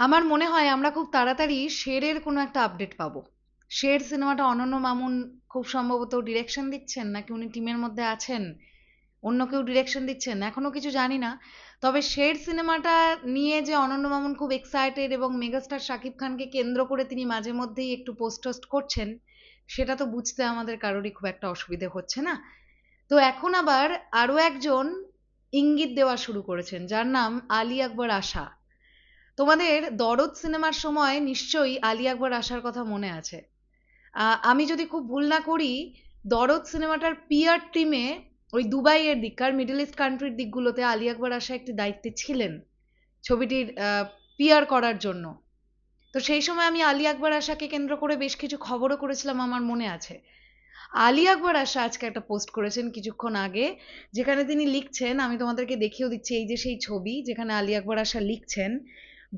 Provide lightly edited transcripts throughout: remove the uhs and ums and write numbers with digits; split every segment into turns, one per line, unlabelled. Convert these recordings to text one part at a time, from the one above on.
আমার মনে হয় আমরা খুব তাড়াতাড়ি শেরের কোনো একটা আপডেট পাবো। শের সিনেমাটা অনন্য মামুন খুব সম্ভবত ডিরেকশন দিচ্ছেন, নাকি উনি টিমের মধ্যে আছেন, অন্য কেউ ডিরেকশন দিচ্ছেন, এখনো কিছু জানি না। তবে শের সিনেমাটা নিয়ে যে অনন্য মামুন খুব এক্সাইটেড এবং মেগাস্টার শাকিব খানকে কেন্দ্র করে তিনি মাঝে মধ্যেই একটু পোস্ট টোস্ট করছেন, সেটা তো বুঝতে আমাদের কারোরই খুব একটা অসুবিধে হচ্ছে না। তো এখন আবার আরো একজন ইঙ্গিত দেওয়া শুরু করেছেন, যার নাম আলী আকবর আশা। তোমাদের দরদ সিনেমার সময় নিশ্চয়ই আলী আকবর আসার কথা মনে আছে। আমি যদি খুব ভুল না করি, দরদ সিনেমাটার পিআর টিমে ওই দুবাইয়ের দিককার মিডল ইস্ট কান্ট্রির দিকগুলোতে আলী আকবর আশা একটি দায়িত্বে ছিলেন ছবিটির পিআর করার জন্য। তো সেই সময় আমি আলী আকবর আশাকে কেন্দ্র করে বেশ কিছু খবরও করেছিলাম, আমার মনে আছে। আলী আকবর আশা আজকে একটা পোস্ট করেছেন কিছুক্ষণ আগে, যেখানে তিনি লিখছেন, আমি তোমাদেরকে দেখিয়েও দিচ্ছি, এই যে সেই ছবি যেখানে আলী আকবর আশা লিখছেন,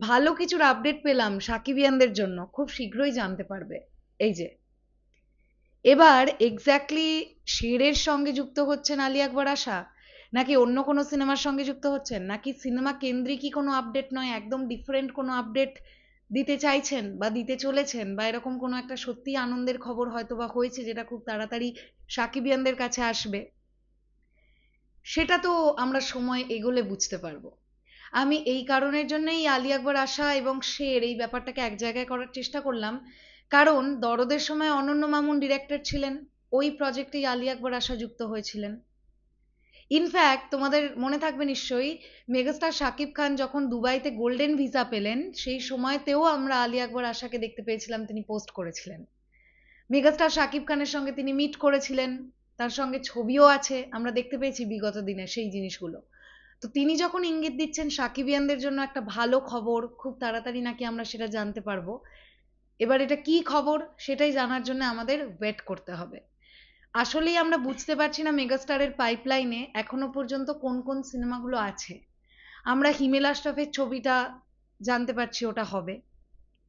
ভালো কিছুর আপডেট পেলাম সাকিবিয়ানদের জন্য, খুব শীঘ্রই জানতে পারবে। এই যে এবার এক্স্যাক্টলি শেরের সঙ্গে যুক্ত হচ্ছেন আলী আকবর আশা, নাকি অন্য কোনো সিনেমার সঙ্গে যুক্ত হচ্ছেন, নাকি সিনেমা কেন্দ্রিকই কোনো আপডেট নয়, একদম ডিফারেন্ট কোনো আপডেট দিতে চাইছেন বা দিতে চলেছেন, বা এরকম কোনো একটা সত্যি আনন্দের খবর হয়তো বা হয়েছে যেটা খুব তাড়াতাড়ি সাকিবিয়ানদের কাছে আসবে, সেটা তো আমরা সময় এগোলে বুঝতে পারবো। আমি এই কারণের জন্যই আলী আকবর আশা এবং শের এই ব্যাপারটাকে এক জায়গায় করার চেষ্টা করলাম, কারণ দরদের সময় অনন্য মামুন ডিরেক্টর ছিলেন, ওই প্রজেক্টেই আলী আকবর আশা যুক্ত হয়েছিলেন। ইনফ্যাক্ট তোমাদের মনে থাকবে নিশ্চয়ই, মেগাস্টার শাকিব খান যখন দুবাইতে গোল্ডেন ভিসা পেলেন, সেই সময়তেও আমরা আলী আকবর আশাকে দেখতে পেয়েছিলাম, তিনি পোস্ট করেছিলেন। মেগাস্টার শাকিব খানের সঙ্গে তিনি মিট করেছিলেন, তার সঙ্গে ছবিও আছে, আমরা দেখতে পেয়েছি বিগত দিনে সেই জিনিসগুলো। তো তিনি যখন ইঙ্গিত দিচ্ছেন সাকিবিয়ানদের জন্য একটা ভালো খবর খুব তাড়াতাড়ি নাকি আমরা সেটা জানতে পারবো, এবার এটা কি খবর সেটাই জানার জন্য আমাদের ওয়েট করতে হবে। আসলেই আমরা বুঝতে পারছি না মেগাস্টারের পাইপলাইনে এখনো পর্যন্ত কোন কোন সিনেমাগুলো আছে। আমরা হিমেল আশরাফের ছবিটা জানতে পারছি ওটা হবে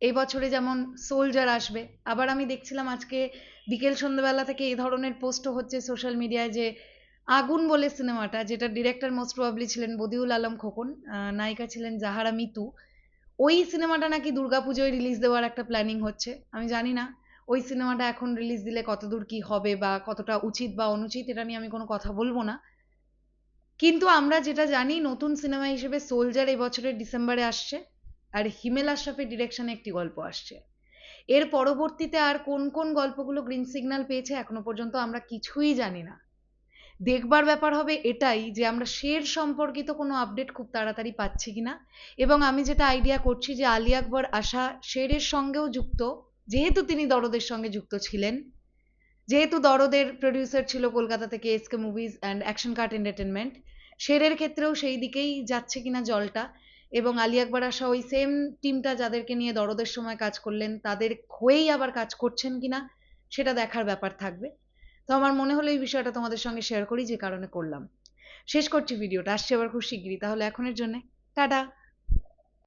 এই বছরে, যেমন সোলজার আসবে। আবার আমি দেখছিলাম আজকে বিকেল সন্ধ্যাবেলা থেকে এই ধরনের পোস্টও হচ্ছে সোশ্যাল মিডিয়ায়, যে আগুন বলে সিনেমাটা, যেটা ডিরেক্টর মোস্ট প্রবাবলি ছিলেন বদিউল আলম খোকন, নায়িকা ছিলেন জাহারা মিতু, ওই সিনেমাটা নাকি দুর্গাপুজোয় রিলিজ দেওয়ার একটা প্ল্যানিং হচ্ছে। আমি জানি না ওই সিনেমাটা এখন রিলিজ দিলে কতদূর কি হবে বা কতটা উচিত বা অনুচিত, এটা নিয়ে আমি কোনো কথা বলবো না। কিন্তু আমরা যেটা জানি, নতুন সিনেমা হিসেবে সোলজার এবছরের ডিসেম্বরে আসছে, আর হিমেল আশরাফের ডিরেকশনে একটি গল্প আসছে। এর পরবর্তীতে আর কোন কোন গল্পগুলো গ্রিন সিগন্যাল পেয়েছে এখনো পর্যন্ত আমরা কিছুই জানি না। দেখবার ব্যাপার হবে এটাই, যে আমরা শের সম্পর্কিত কোনো আপডেট খুব তাড়াতাড়ি পাচ্ছি কিনা। এবং আমি যেটা আইডিয়া করছি, যে আলী আকবর আশা শেরের সঙ্গেও যুক্ত, যেহেতু তিনি দরদের সঙ্গে যুক্ত ছিলেন, যেহেতু দরদের প্রডিউসার ছিল কলকাতা থেকে SK Movies and Action Cart Entertainment, শেরের ক্ষেত্রেও সেই দিকেই যাচ্ছে কিনা জলটা। এবং আলী আকবর আশা ওই সেম টিমটা যাদেরকে নিয়ে দরদের সময় কাজ করলেন তাদের হয়েই আবার কাজ করছেন কিনা, সেটা দেখার ব্যাপার থাকবে। তো আমার মনে হলো এই বিষয়টা তোমাদের সঙ্গে শেয়ার করি, যে কারণে করলাম। শেষ করছি ভিডিওটা, আসছে আবার খুব শিগগিরই, তাহলে এখনের জন্য টাটা।